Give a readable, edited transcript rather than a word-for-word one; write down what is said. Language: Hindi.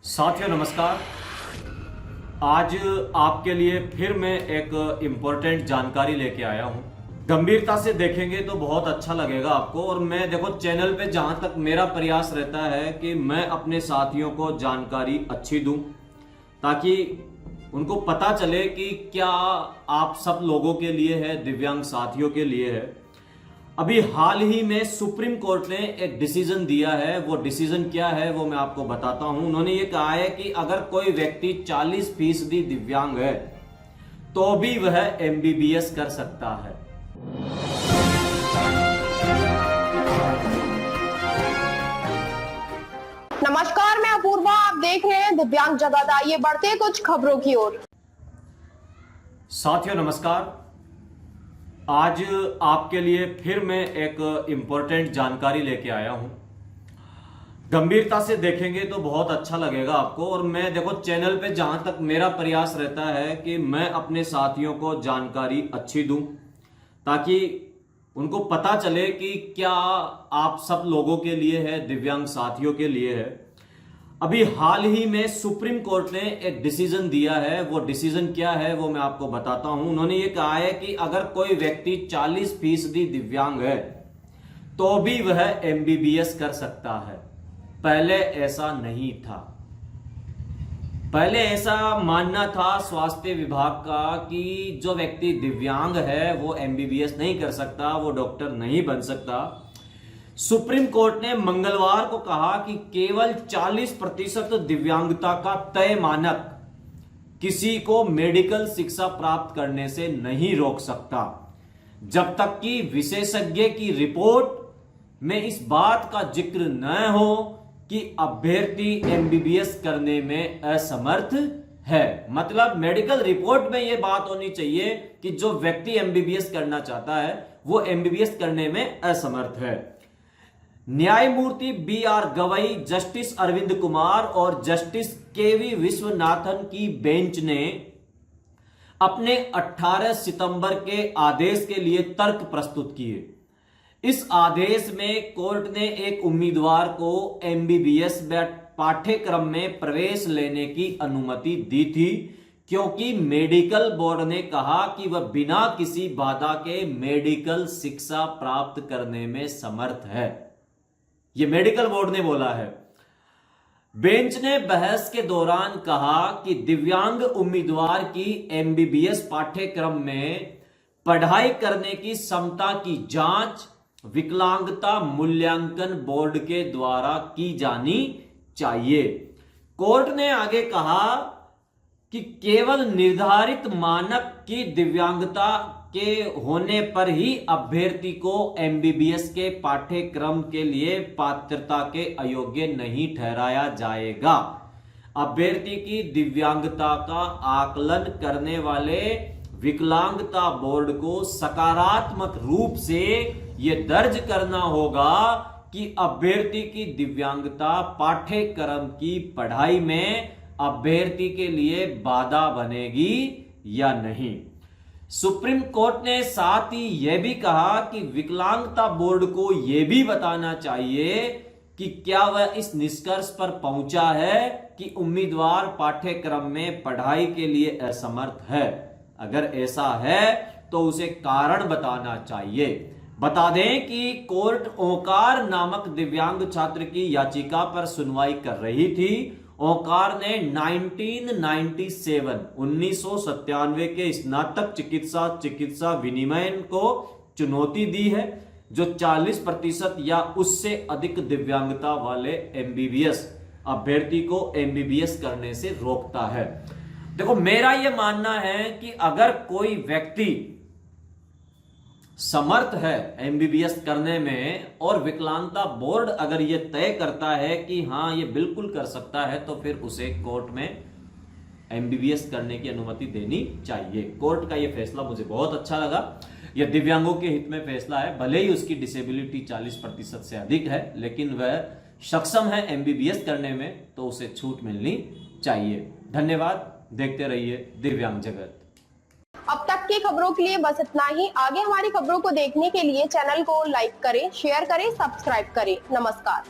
साथियों नमस्कार। आज आपके लिए फिर मैं एक इम्पोर्टेंट जानकारी लेके आया हूं। गंभीरता से देखेंगे तो बहुत अच्छा लगेगा आपको। और मैं देखो चैनल पे जहां तक मेरा प्रयास रहता है कि मैं अपने साथियों को जानकारी अच्छी दूं ताकि उनको पता चले कि क्या आप सब लोगों के लिए है, दिव्यांग साथियों के लिए है। अभी हाल ही में सुप्रीम कोर्ट ने एक डिसीजन दिया है। वो डिसीजन क्या है वो मैं आपको बताता हूं। उन्होंने ये कहा है कि अगर कोई व्यक्ति 40% दिव्यांग है तो भी वह एमबीबीएस कर सकता है। नमस्कार, मैं अपूर्वा। आप देख रहे हैं दिव्यांग जगत। आइए बढ़ते हैं कुछ खबरों की ओर। साथियों नमस्कार। आज आपके लिए फिर मैं एक इम्पोर्टेंट जानकारी लेके आया हूं। गंभीरता से देखेंगे तो बहुत अच्छा लगेगा आपको। और मैं देखो चैनल पे जहां तक मेरा प्रयास रहता है कि मैं अपने साथियों को जानकारी अच्छी दूं ताकि उनको पता चले कि क्या आप सब लोगों के लिए है, दिव्यांग साथियों के लिए है। अभी हाल ही में सुप्रीम कोर्ट ने एक डिसीजन दिया है। वो डिसीजन क्या है वो मैं आपको बताता हूं। उन्होंने ये कहा है कि अगर कोई व्यक्ति 40% दिव्यांग है तो भी वह एमबीबीएस कर सकता है। पहले ऐसा नहीं था। पहले ऐसा मानना था स्वास्थ्य विभाग का कि जो व्यक्ति दिव्यांग है वो एमबीबीएस नहीं कर सकता, वो डॉक्टर नहीं बन सकता। सुप्रीम कोर्ट ने मंगलवार को कहा कि केवल 40% दिव्यांगता का तय मानक किसी को मेडिकल शिक्षा प्राप्त करने से नहीं रोक सकता जब तक कि विशेषज्ञ की रिपोर्ट में इस बात का जिक्र न हो कि अभ्यर्थी एमबीबीएस करने में असमर्थ है। मतलब मेडिकल रिपोर्ट में यह बात होनी चाहिए कि जो व्यक्ति एमबीबीएस करना चाहता है वो एमबीबीएस करने में असमर्थ है। न्यायमूर्ति बी.आर. गवई, जस्टिस अरविंद कुमार और जस्टिस के.वी. विश्वनाथन की बेंच ने अपने 18 सितंबर के आदेश के लिए तर्क प्रस्तुत किए। इस आदेश में कोर्ट ने एक उम्मीदवार को एमबीबीएस पाठ्यक्रम में प्रवेश लेने की अनुमति दी थी क्योंकि मेडिकल बोर्ड ने कहा कि वह बिना किसी बाधा के मेडिकल शिक्षा प्राप्त करने में समर्थ है। यह मेडिकल बोर्ड ने बोला है। बेंच ने बहस के दौरान कहा कि दिव्यांग उम्मीदवार की एमबीबीएस पाठ्यक्रम में पढ़ाई करने की क्षमता की जांच विकलांगता मूल्यांकन बोर्ड के द्वारा की जानी चाहिए। कोर्ट ने आगे कहा कि केवल निर्धारित मानक की दिव्यांगता के होने पर ही अभ्यर्थी को एमबीबीएस के पाठ्यक्रम के लिए पात्रता के अयोग्य नहीं ठहराया जाएगा। अभ्यर्थी की दिव्यांगता का आकलन करने वाले विकलांगता बोर्ड को सकारात्मक रूप से यह दर्ज करना होगा कि अभ्यर्थी की दिव्यांगता पाठ्यक्रम की पढ़ाई में अभ्यर्थी के लिए बाधा बनेगी या नहीं। सुप्रीम कोर्ट ने साथ ही यह भी कहा कि विकलांगता बोर्ड को यह भी बताना चाहिए कि क्या वह इस निष्कर्ष पर पहुंचा है कि उम्मीदवार पाठ्यक्रम में पढ़ाई के लिए असमर्थ है। अगर ऐसा है तो उसे कारण बताना चाहिए। बता दें कि कोर्ट ओंकार नामक दिव्यांग छात्र की याचिका पर सुनवाई कर रही थी। ओंकार ने 1997 के स्नातक चिकित्सा विनिमय को चुनौती दी है जो 40% या उससे अधिक दिव्यांगता वाले एमबीबीएस अभ्यर्थी को एमबीबीएस करने से रोकता है। देखो मेरा यह मानना है कि अगर कोई व्यक्ति समर्थ है एमबीबीएस करने में और विकलांगता बोर्ड अगर यह तय करता है कि हां ये बिल्कुल कर सकता है तो फिर उसे कोर्ट में एमबीबीएस करने की अनुमति देनी चाहिए। कोर्ट का यह फैसला मुझे बहुत अच्छा लगा। यह दिव्यांगों के हित में फैसला है। भले ही उसकी डिसेबिलिटी 40% से अधिक है लेकिन वह सक्षम है एमबीबीएस करने में तो उसे छूट मिलनी चाहिए। धन्यवाद। देखते रहिए दिव्यांग जगत। अब तक की खबरों के लिए बस इतना ही। आगे हमारी खबरों को देखने के लिए चैनल को लाइक करें, शेयर करें, सब्सक्राइब करें। नमस्कार।